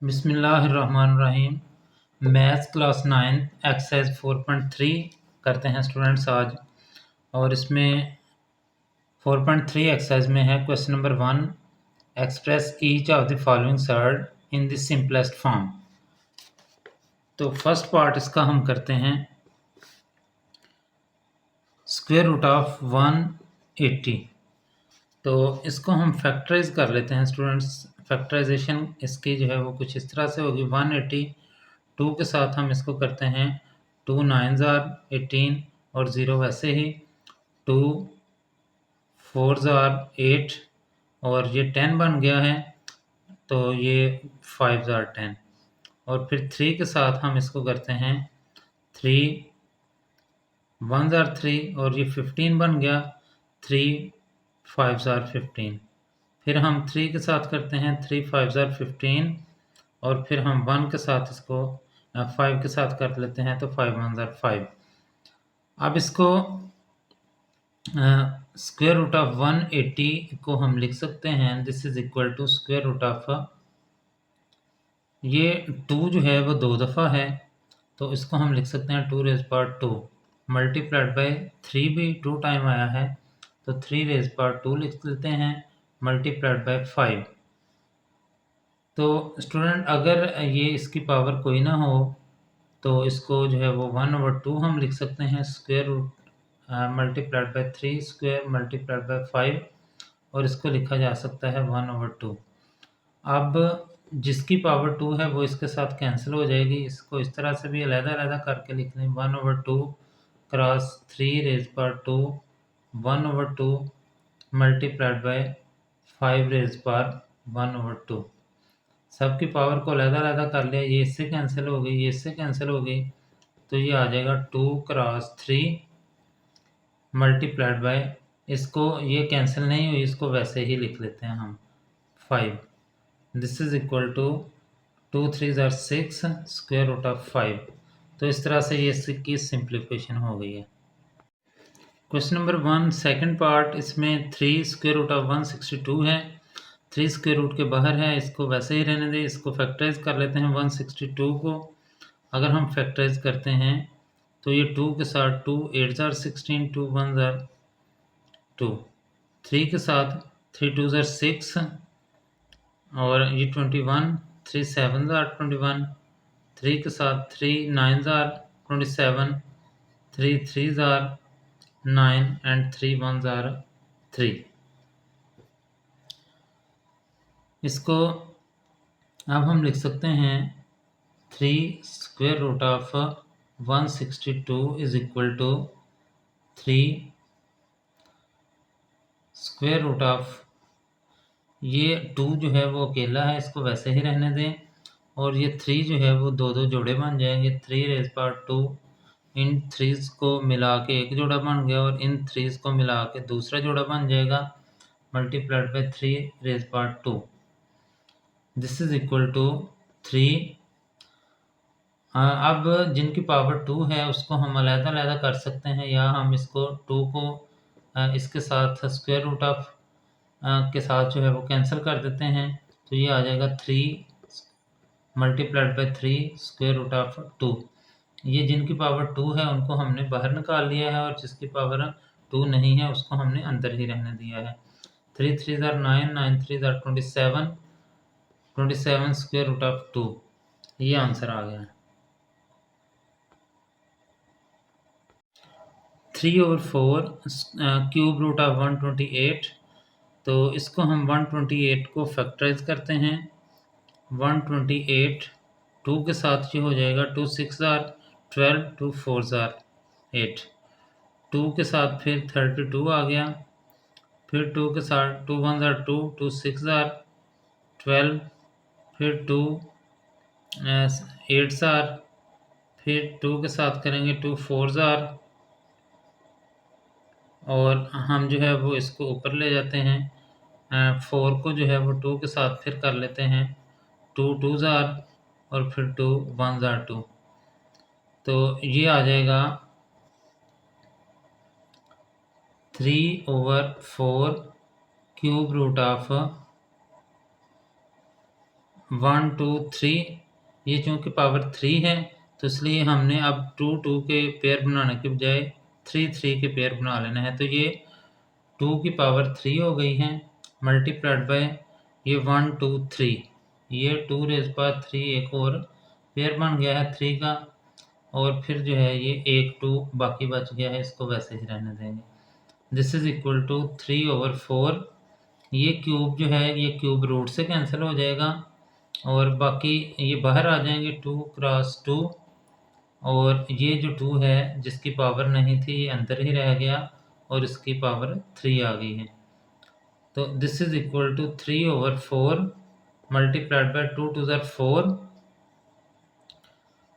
बिस्मिल्लाहिर्रहमानिर्रहीम। Maths class 9 exercise 4.3 करते हैं स्टूडेंट्स आज। और इसमें 4.3 एक्सरसाइज में है question number 1, express each of the following surd in the simplest form. तो फर्स्ट पार्ट इसका हम करते हैं स्क्वायर रूट ऑफ 180। तो इसको हम फैक्टराइज कर लेते हैं स्टूडेंट्स। फैक्टराइजेशन इसकी जो है वो कुछ इस तरह से होगी। 180 2 के साथ हम इसको करते हैं 2 9 ज़ार 18 और 0 वैसे ही 2 4 ज़ार 8 और ये 10 बन गया है, तो ये 5 ज़ार 10। और फिर 3 के साथ हम इसको करते हैं 3 1 ज़ार 3 और ये 15 बन गया, 3 5 ज़ार 15। फिर हम 3 के साथ करते हैं 3 5 ज़ार 15 और फिर हम 1 के साथ इसको 5 के साथ कर लेते हैं, तो 5 1 ज़ार 5। अब इसको स्क्वायर रूट ऑफ 180 को हम लिख सकते हैं, this is equal to square root of, ये 2 जो है वो 2 दफ़ा है, तो इसको हम लिख सकते हैं 2 रेज़ पावर 2 मल्टीप्लाइड बाय 3 भी 2 टाइम आया है, तो 3 रेज़ पावर 2 लिख लेते हैं मल्टीप्लाइड बाय 5। तो स्टूडेंट अगर ये इसकी पावर कोई ना हो तो इसको जो है वो 1/2 हम लिख सकते हैं, square root multiplied by 3 square multiplied by 5, और इसको लिखा जा सकता है 1/2। अब जिसकी पावर 2 है वो इसके साथ कैंसिल हो जाएगी, इसको इस तरह से भी अलग-अलग करके लिख लें। 1/2 cross 3 raise power 2 1/2 multiplied by 5 rays power 1/2। सबकी पावर को अलग-अलग कर लिया, ये इससे कैंसिल हो गई, ये इससे कैंसिल हो गई, तो ये आ जाएगा 2 क्रॉस 3 मल्टीप्लाइड बाय, इसको ये कैंसिल नहीं हुई, इसको वैसे ही लिख लेते हैं हम 5। दिस इज इक्वल टू 2 3 ज़ार 6 स्क्वायर रूट ऑफ 5। तो इस तरह से ये इसकी सिंप्लीफिकेशन हो गई है। क्वेश्चन नंबर 1 सेकंड पार्ट, इसमें 3 स्क्वायर रूट ऑफ 162 है, 3 स्क्वायर रूट के बाहर है, इसको वैसे ही रहने दें। इसको फैक्टराइज कर लेते हैं 162 को। अगर हम फैक्टराइज करते हैं तो ये 2 के साथ 2 8 ज़ार 16 2 1 ज़ार 2, 3 के साथ 3 2 ज़ार 6 और ये 21 3 7 ज़ार 21, 3 के साथ 3 9 ज़ार 27, 3 3 ज़ार 9 एंड 3 1 ज़ार 3। इसको अब हम लिख सकते हैं 3 square root of 162 is equal to 3 square root of, ये 2 जो है वो अकेला है, इसको वैसे ही रहने दें, और ये 3 जो है वो 2 2 जोड़े बन जाएंगे। 3 रेज़ पावर 2, इन 3s को मिला के एक जोड़ा बन गया और इन 3s को मिला के दूसरा जोड़ा बन जाएगा, multiplied by 3 raise power 2। This is equal to 3। अब जिनकी पावर 2 है उसको हम अलग-अलग कर सकते हैं, या हम इसको 2 को इसके साथ स्क्वायर रूट ऑफ के साथ जो है वो कैंसिल कर देते हैं, तो ये आ जाएगा 3 multiplied by 3 square root of 2। ये जिनकी पावर 2 है उनको हमने बाहर निकाल लिया है, और जिसकी पावर 2 नहीं है उसको हमने अंदर ही रहने दिया है। 3 3 ज़ार 9 9 3 ज़ार 27, 27 स्क्वायर रूट ऑफ 2, ये आंसर आ गया। 3/4 क्यूब रूट ऑफ 128, तो इसको हम 128 को फैक्टराइज करते हैं। 128 2 के साथ ये हो जाएगा 2 6 ज़ार 12 2 4 ज़ार 8, 2 के साथ फिर 32 आ गया, फिर 2 के साथ 2 1 ज़ार 2 2 6 ज़ार 12, फिर 2 8 ज़ार, फिर 2 के साथ करेंगे 2 4 ज़ार, और हम जो है वो इसको ऊपर ले जाते हैं। 4 को जो है वो 2 के साथ फिर कर लेते हैं 2 2 ज़ार और फिर 2 1 ज़ार 2, तो ये आ जाएगा 3/4 क्यूब रूट ऑफ 1 2 3, ये चूँकि पावर 3 है तो इसलिए हमने अब 2 2 के पेयर बनाने के बजाय 3 3 के पेयर बना लेना है। तो ये 2 की पावर 3 हो गई है मल्टीप्लाइड बाय ये 1 2 3, ये 2 रेज़ पावर 3 एक और पेयर बन गया है 3 का, और फिर जो है ये 1 2 बाकी बच गया है, इसको वैसे ही रहने देंगे। This is equal to 3/4। ये क्यूब जो है ये क्यूब रूट से कैंसिल हो जाएगा और बाकी ये बाहर आ जाएंगे 2 क्रॉस 2, और ये जो 2 है जिसकी पावर नहीं थी ये अंदर ही रह गया और इसकी पावर 3 आ गई है। तो this is equal to 3/4 multiplied by 2 2 ज़र 4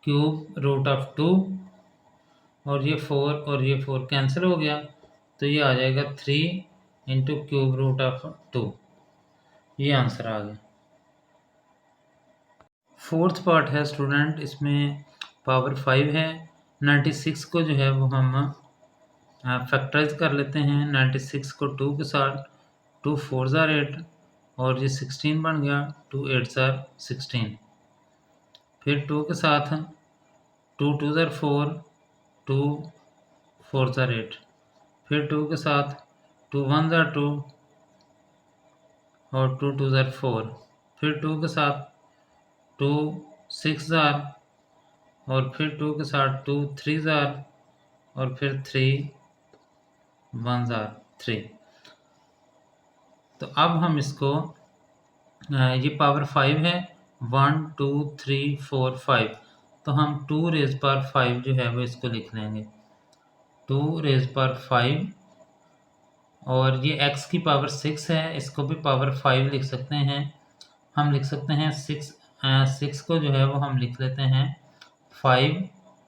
क्यूब रूट ऑफ 2, और ये 4 कैंसिल हो गया तो ये आ जाएगा 3 इंटू क्यूब रूट ऑफ 2। ये आंसर आ गया। फोर्थ पार्ट है स्टूडेंट, इसमें पावर 5 है। 96 को जो है वो हम फैक्टराइज कर लेते हैं। 96 को 2 के साथ, 2 4 ज़ार 8 और ये 16 बन गया, 2 8 ज़ार 16। फिर 2 के साथ 2 2 ज़ार 4, 2 4 ज़ार 8। फिर 2 के साथ 2 1 ज़ार 2 और 2 2 ज़ार 4। फिर 2 के साथ 2 6 ज़ार और फिर 2 के साथ 2 3 ज़ार और फिर 3 1 ज़ार 3। तो अब हम इसको ये पावर 5 है 1 2 3 4 5, तो हम 2 रेज़ पावर 5 जो है वो इसको लिख लेंगे 2 रेज़ पावर 5, और ये x की पावर 6 है, इसको भी पावर 5 लिख सकते हैं। हम लिख सकते हैं 6 को जो है वो हम लिख लेते हैं 5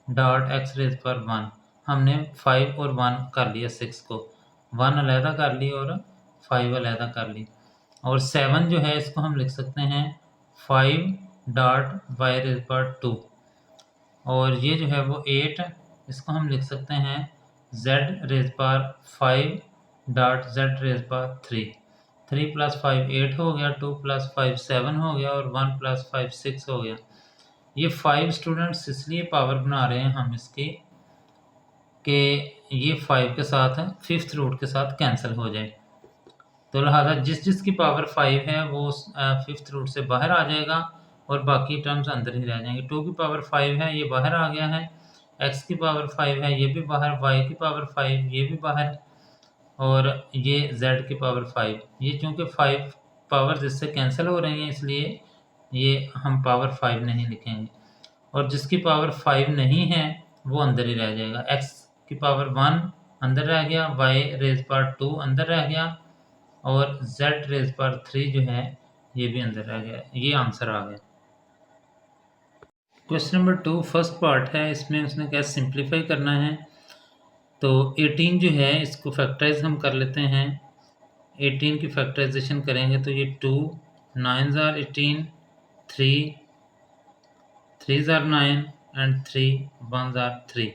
डॉट एक्स रेज़ पावर 1। हमने 5 और 1 कर लिया, 6 को 1 अलहदा कर ली और 5 अलहदा कर ली। और 7 जो है इसको हम लिख सकते हैं 5 डॉट वाई रेज़ पावर 2, और ये जो है वो 8, इसको हम लिख सकते हैं z rays power 5 dot z rays power 3। 3 + 5 8 हो गया, 2 + 5 7 हो गया और 1 + 5 6 हो गया। ये 5 स्टूडेंट्स इसलिए पावर बना रहे हैं हम इसकी कि ये 5 के साथ 5th रूट के साथ कैंसिल हो जाए, तो लिहाजा जिसकी पावर 5 है वो 5th रूट से बाहर आ जाएगा और बाकी टर्म्स अंदर ही रह जाएंगे। 2 की पावर 5 है, ये बाहर आ गया है। x की पावर 5 है, ये भी बाहर। y की पावर 5, ये भी बाहर। और ये z की पावर 5, ये चूँकि 5 पावर जिससे कैंसिल हो रही हैं इसलिए ये हम पावर 5 नहीं लिखेंगे। और जिसकी पावर 5 नहीं है वो अंदर ही रह जाएगा। x की पावर 1 अंदर रह गया, y रेज़ पावर 2 अंदर रह गया और z रेज़ पावर 3 जो है ये भी अंदर रह गया। ये आंसर आ गया। क्वेश्चन नंबर 2 फर्स्ट पार्ट है, इसमें उसने क्या सिंप्लीफाई करना है। तो 18 जो है इसको फैक्टराइज हम कर लेते हैं। 18 की फैक्टराइजेशन करेंगे तो ये 2 9 ज़ार 18, 3 3 ज़ार 9 एंड 3 1 ज़ार 3।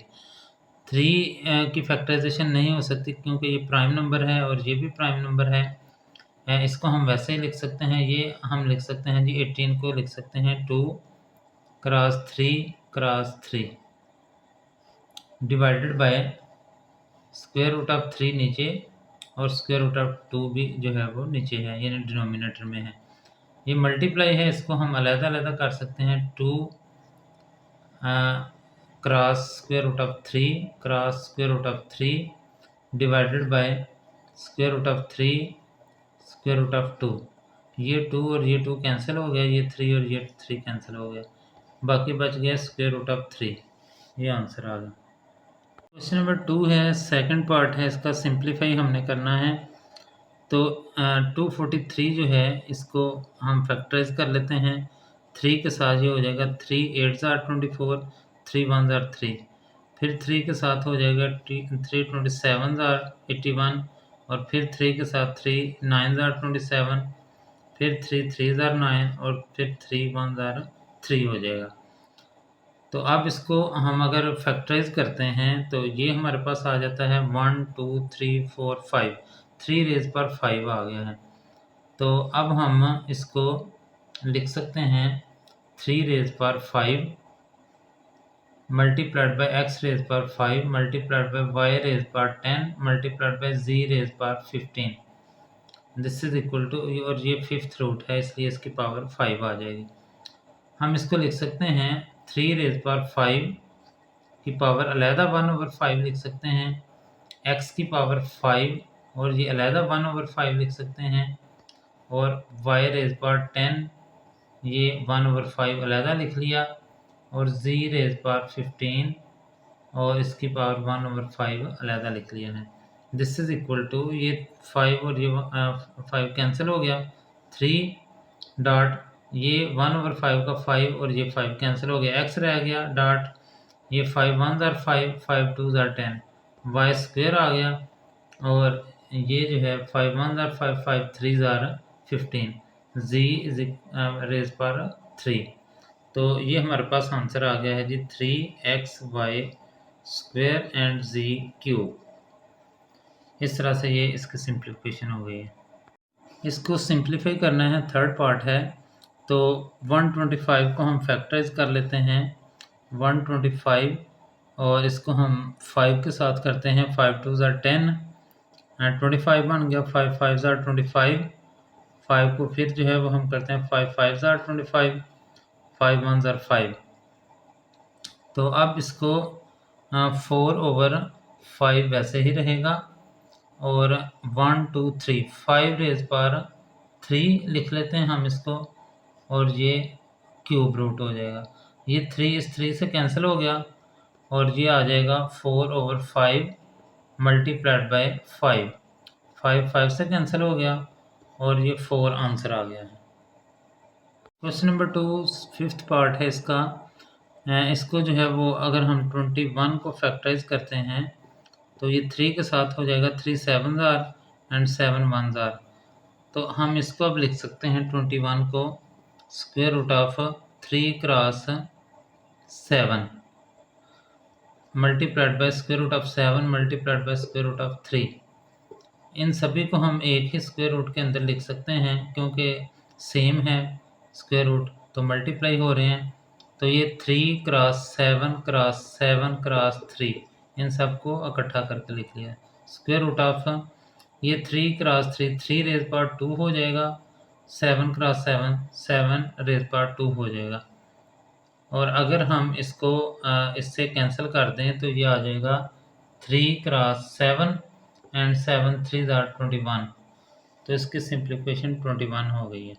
3 की फैक्टराइजेशन नहीं हो सकती क्योंकि ये प्राइम नंबर है और ये भी प्राइम नंबर है। इसको हम वैसे ही लिख सकते हैं, ये हम लिख सकते हैं जी 18 को लिख सकते हैं 2 cross 3 cross 3 divided by square root of 3 नीचे और स्क्वायर रूट ऑफ 2 भी जो है वो नीचे है, यानी डिनोमिनेटर में है। ये मल्टीप्लाई है, इसको हम अलग-अलग कर सकते हैं 2 cross square root of 3 cross square root of 3 divided by square root of 3 square root of 2। ये 2 और ये 2 कैंसिल हो गया, ये 3 और ये 3 कैंसिल हो गया, बाकी बच गया स्क्वायर रूट ऑफ 3। ये आंसर आ गया। क्वेश्चन नंबर 2 है, सेकंड पार्ट है, इसका सिंप्लीफाई हमने करना है। तो 243 जो है इसको हम फैक्टराइज कर लेते हैं। 3 के साथ ये हो जाएगा 3 8 ज़ार 24, 3 1 ज़ार 3। फिर 3 के साथ हो जाएगा 3 27 ज़ार 81, और फिर 3 के साथ 3 9 ज़ार 27, फिर 3 3 ज़ार 9 और फिर 3 1 ज़ार 3 हो जाएगा। तो अब इसको हम अगर फैक्टराइज करते हैं तो ये हमारे पास आ जाता है 1 2 3 4 5, 3 रेज़ पर 5 आ गया है। तो अब हम इसको लिख सकते हैं 3 raise power 5 multiplied by x raise power 5 multiplied by y raise power 10 multiplied by z raise power 15। This is equal to, और ये फिफ्थ रूट है इसलिए इसकी पावर 5 आ जाएगी। हम इसको लिख सकते हैं 3 रेज पावर 5 की पावर अलहदा 1/5 लिख सकते हैं, x की पावर 5 और ये अलहदा 1/5 लिख सकते हैं, और y रेज पावर 10 ये 1/5 अलहदा लिख लिया, और z रेज पावर 15 और इसकी पावर 1/5 अलहदा लिख लिया है। दिस इज इक्वल टू, ये 5 और ये 5 कैंसिल हो गया, 3 डॉट ये 1/5 का 5 और ये 5 कैंसिल हो गया, x रह गया डॉट ये 5 1 ज़ार 5 5 2 ज़ार 10 y स्क्वेयर आ गया, और ये जो है 5 1 ज़ार 5 5 3 ज़ार 15 z इज रेज पावर 3। तो ये हमारे पास आंसर आ गया है जी 3xy square and z cube. इस तरह से ये इसकी सिंप्लीफिकेशन हो गई है। इसको सिंप्लीफाई करना है, थर्ड पार्ट है, तो 125 को हम फैक्टराइज कर लेते हैं 125, और इसको हम 5 के साथ करते हैं, 5 2 ज़ार 10 एंड 25 बन गया, 5 5 ज़ार 25, 5 को फिर जो है वो हम करते हैं 5 5 ज़ार 25, 5 1 ज़ार 5। तो अब इसको 4/5 वैसे ही रहेगा, और 1 2 3 5 रेज पावर 3 लिख लेते हैं हम इसको, और ये क्यूब रूट हो जाएगा, ये 3 इस 3 से कैंसिल हो गया, और ये आ जाएगा 4/5 मल्टीप्लाइड बाय 5, 5 5 से कैंसिल हो गया, और ये 4 आंसर आ गया है। क्वेश्चन नंबर 2 फिफ्थ पार्ट है इसका। इसको जो है वो अगर हम 21 को फैक्टराइज करते हैं तो ये 3 के साथ हो जाएगा 3 7 ज़ार एंड 7 1 ज़ार। तो हम इसको अब लिख सकते हैं 21 को square root of 3 cross 7 multiplied by square root of 7 multiplied by square root of 3। इन सभी को हम एक ही स्क्वायर रूट के अंदर लिख सकते हैं, क्योंकि सेम है स्क्वायर रूट, तो मल्टीप्लाई हो रहे हैं। तो ये 3 क्रॉस 7 क्रॉस 7 क्रॉस 3, इन सबको इकट्ठा करके लिख लिया। स्क्वायर रूट ऑफ ये 3 क्रॉस 3 3 रेज पावर 2 हो जाएगा, 7 क्रॉस 7 7 रेज पावर 2 हो जाएगा, और अगर हम इसको इससे कैंसिल कर दें तो ये आ जाएगा 3 क्रॉस 7 एंड 7 3 ज़ार 21। तो इसकी सिंप्लीफिकेशन 21 हो गई है।